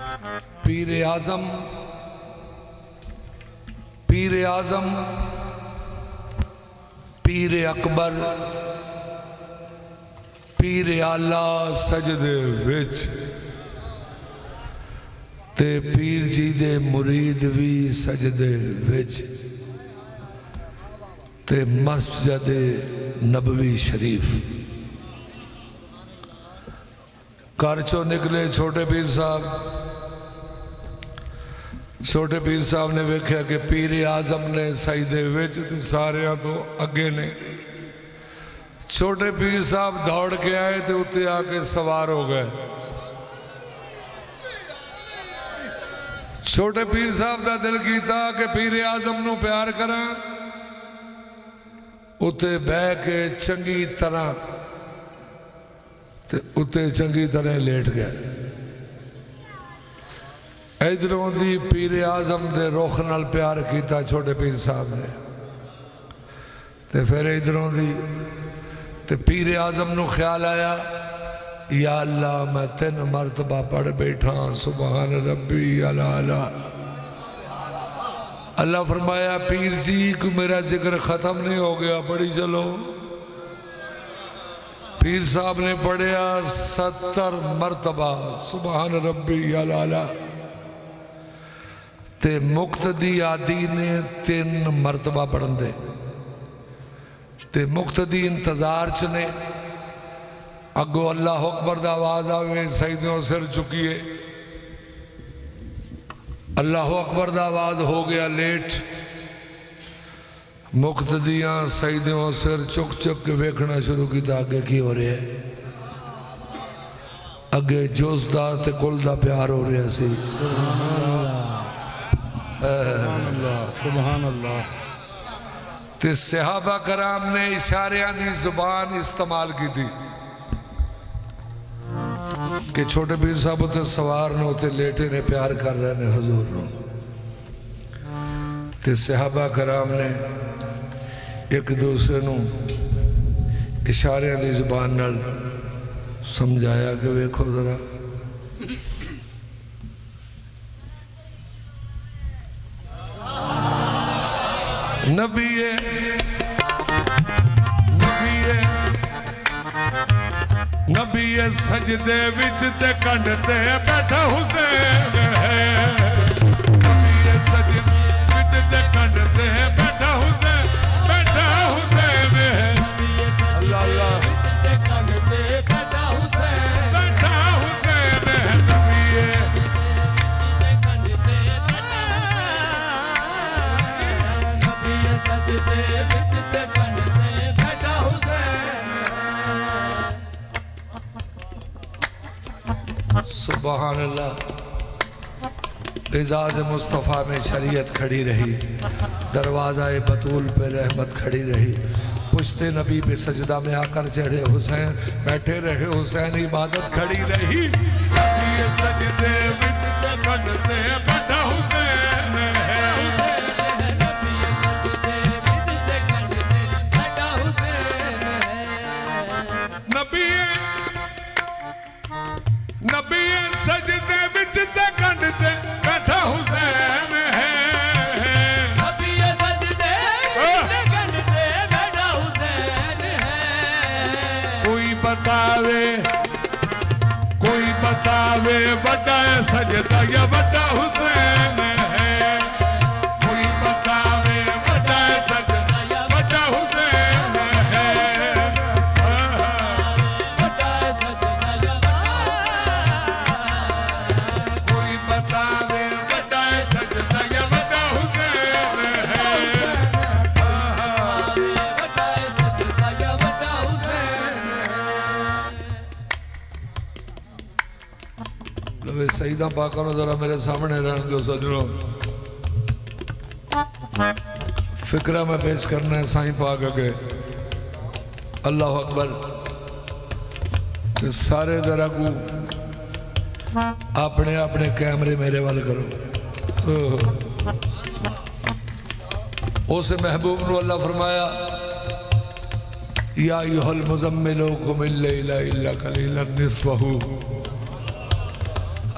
पीर आजम, पीर आजम, पीर अकबर, पीर आला सजदे विच ते पीर जी दे मुरीद भी सजदे विच ते मस्जिद नबवी शरीफ। घर चो निकले छोटे पीर साहब। छोटे पीर साहब ने वेख्या कि पीर आजम ने सजदे विच ते सारियां तो अगे ने। छोटे पीर साहब दौड़ के आए तो उत्ते आके सवार हो गए। छोटे पीर साहब का दिल कीता कि पीर आजम नू प्यार करा। उत्ते बह के चंगी तरह ते उत्ते चंगी तरह लेट गए। इधरों दी पीर आजम दे रुख नाल प्यार किया छोटे पीर साहब ने ते फिर इधरों दी ते पीर आजम नू ख्याल आया, या अल्लाह मैं 3 मरतबा पढ़ बैठा सुबहान रब्बी अला अला। अल्लाह फरमाया पीर जी को मेरा जिक्र खत्म नहीं हो गया, पढ़ी चलो। पीर साहब ने पढ़िया 70 मरतबा सुबहान रब्बी अला अला ते मुक्तदी आदि ने 3 मरतबा पढ़न दे ते मुक्तदी इंतजार च ने। अगो अल्लाह अकबर दा आवाज आवे, सजदों सिर चुकिए। अल्लाह अकबर दा आवाज हो गया लेट। मुक्तदियां सजदों सिर चुक चुक के वेखना शुरू किया अगे की हो रहा है। अगे जोश दा ते कुल दा प्यार हो रहा सी। सुभान अल्लाह। ते सहाबा कराम ने इशारियां दी जुबान इस्तेमाल की थी कि छोटे पीर साहब उत्ते सवार ने उत्ते लेटे ने प्यार कर रहे ने हजूर नो। ते सहाबा कराम ने एक दूसरे नू इशारियां दी जुबान नाल समझाया कि वेखो जरा नबीए नबीए नबीए सजदे विच ते कंड ते बैठा हुसैन है। नबीए सजदे विच ते कंड ते बैठा हुसैन, बैठा हुसैन है। अल्लाह अल्लाह ते कंड ते बैठा हुसैन, बैठा हुसैन है। नबीए कंड ते सजदे विच ते कंड ते बैठा हुसैन। सुभान अल्लाह। एजाज मुस्तफ़ा में शरीयत खड़ी रही, दरवाज़ा बतूल पे रहमत खड़ी रही। पुश्ते नबी पे सजदा में आकर चढ़े हुसैन, बैठे रहे हुसैन, इबादत खड़ी रही। ये सजदे विच ते कंड ते बैठा हुसैन है। नबी सजदे विच ते कंड ते बैठा हुसैन है। नबी सजदे विच ते कंड ते बैठा हुसैन है। कोई बतावे बड़ा सजदा या बड़ा हुसैन है। कोई बतावे बड़ा सजदा या बड़ा हुसैन है। सईदा पाका जरा मेरे सामने रहने दो सजनों। फिक्रा में पेश करना है साईं पाक के। अल्लाह अकबर। सारे जरा को अपने अपने कैमरे मेरे वाल करो। उस महबूब को अल्लाह फरमाया, या अय्युहल मुज़म्मिलु कुमिल लैला इल्ला कलीलन निस्फहु।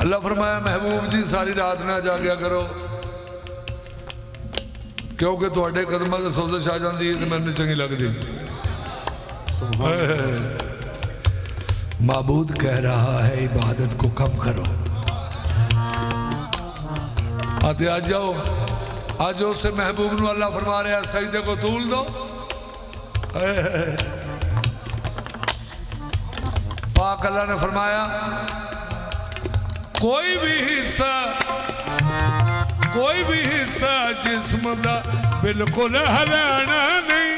अल्लाह फरमाया महबूब जी सारी रात ना जागया करो क्योंकि तुहाडे कदमां ते सोजिश आ जाती है तो मैनूं चंगी लगती। माबूद कह रहा है इबादत को कम करो। आते आज जाओ, आज उससे महबूब नूं अल्लाह फरमा रहा है सजदे को तूल दो। पाक अल्लाह ने फरमाया कोई भी हिस्सा जिस्म दा बिल्कुल हलाना नहीं,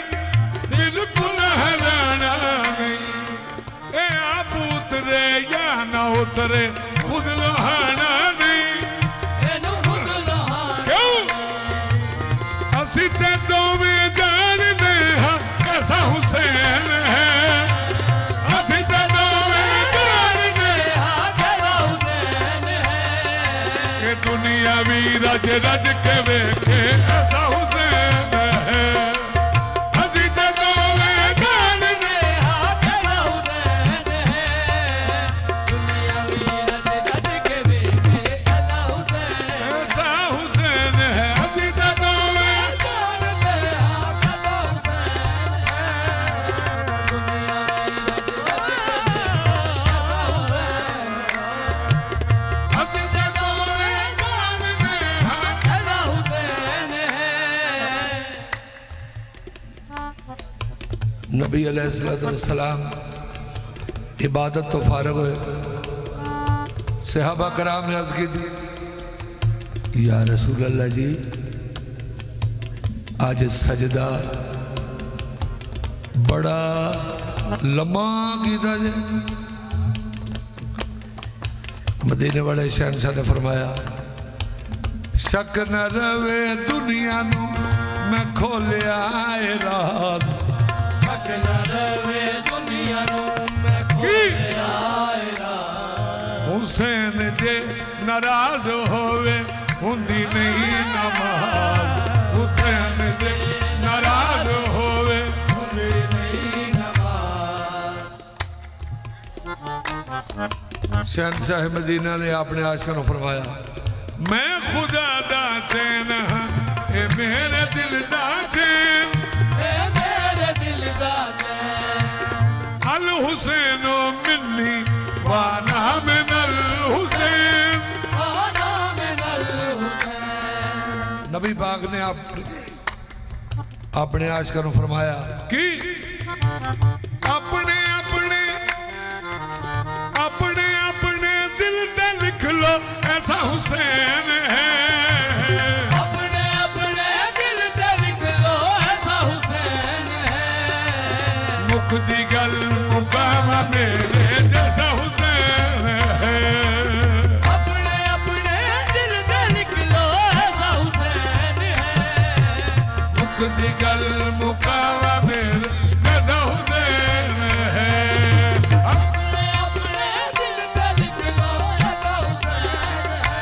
बिल्कुल हलाना नहीं। ए आप उतरे या ना उतरे खुद लहाना नहीं। क्यों असी ते दोवें जानदे हां कैसा हुसैन है। दुनिया भी रज रज के वेखे ऐसा हुसैन है। अजी ते दोवें जानदे हां कैसा हुसैन है। दुनिया भी रज रज के वेखे ऐसा हुसैन है। अजी ते दोवें जानदे हां कैसा हुसैन है। दुनिया भी रज रज के नबी अलैहिस्सलाम इबादत तो फारग हुए। सहाबा कराम ने अर्ज की थी या रसूल अल्लाह जी आज सजदा बड़ा लम्मा कीता जे। मदीने वाले शहंशाह ने फरमाया शक न रवे दुनिया नू मैं खोलिया राज। हुसैन जे नाराज होवे हुंदी नहीं नमाज। हुसैन जे नाराज होवे हुंदी नहीं नमाज। शहंशाह मदीना ने अपने आशिकां नूं फरमाया मैं खुदा दा चैन हां ए मेरे दिल दा चैन। अल हुसैनो मिन्नी वाना मिनल हुसैन। नबी पाक ने अपने आशिकां नूं फरमाया कि अपने अपने अपने अपने दिल ते लिख लो ऐसा हुसैन है। मुकदी गल मुकामा मेरे जैसा हुसैन है। अपने अपने दिल पे लिख लो ऐसा हुसैन है। मुकदी गल मुकामा मेरे जैसा हुसैन है। अपने अपने दिल पे लिख लो ऐसा हुसैन है।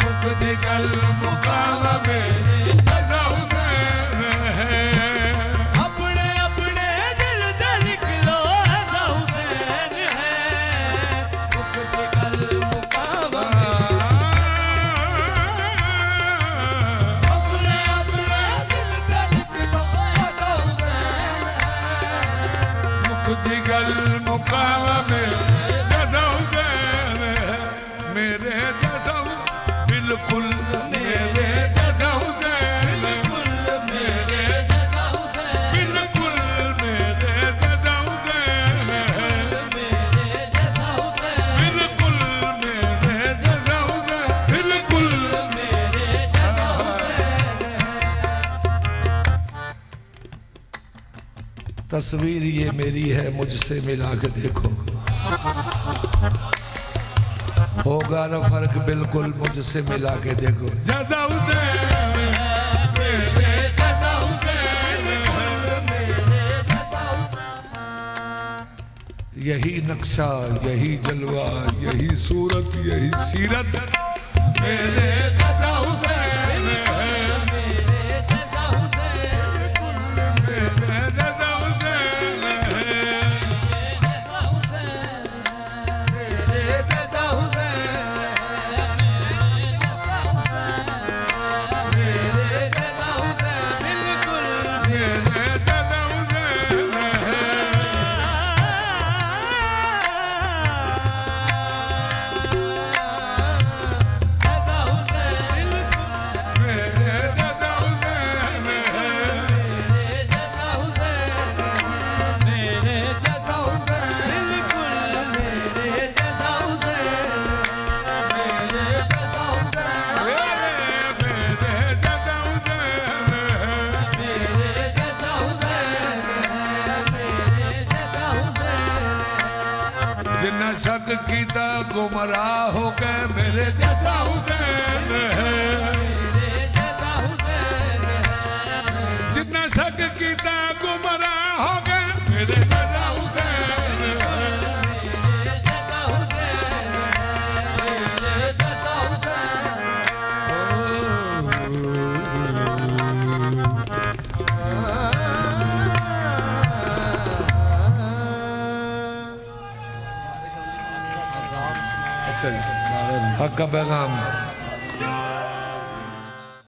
मुकदी गल मुकामा मेरे जैसा हुसैन है। गल मुकामा मेरे जैसा हुसैन है। मेरे जैसा बिल्कुल मेरे जैसा हुसैन। बिल्कुल मेरे जैसा हुसैन। बिल्कुल मेरे जैसा हुसैन है। मेरे जैसा हुसैन। बिल्कुल मेरे जैसा हुसैन। बिल्कुल मेरे जैसा हुसैन। तस्वीर ये मेरी है मुझसे मिला के देखो होगा ना फर्क बिल्कुल मुझसे मिला के देखो। जैसा हुसैन मेरे जैसा हुसैन यही नक्शा यही जलवा यही सूरत यही सीरत मेरे जैसा हुसैन है। मेरे जैसा हुसैन मेरे जैसा हुसैन है। मेरे जैसा हुसैन मेरे जैसा हुसैन शक कीता गुमराह हो गए मेरे जैसा हुसैन है। जिन्ना शक कीता गुमराह हो गए मेरे जैसा हुसैन है। हक का पैगाम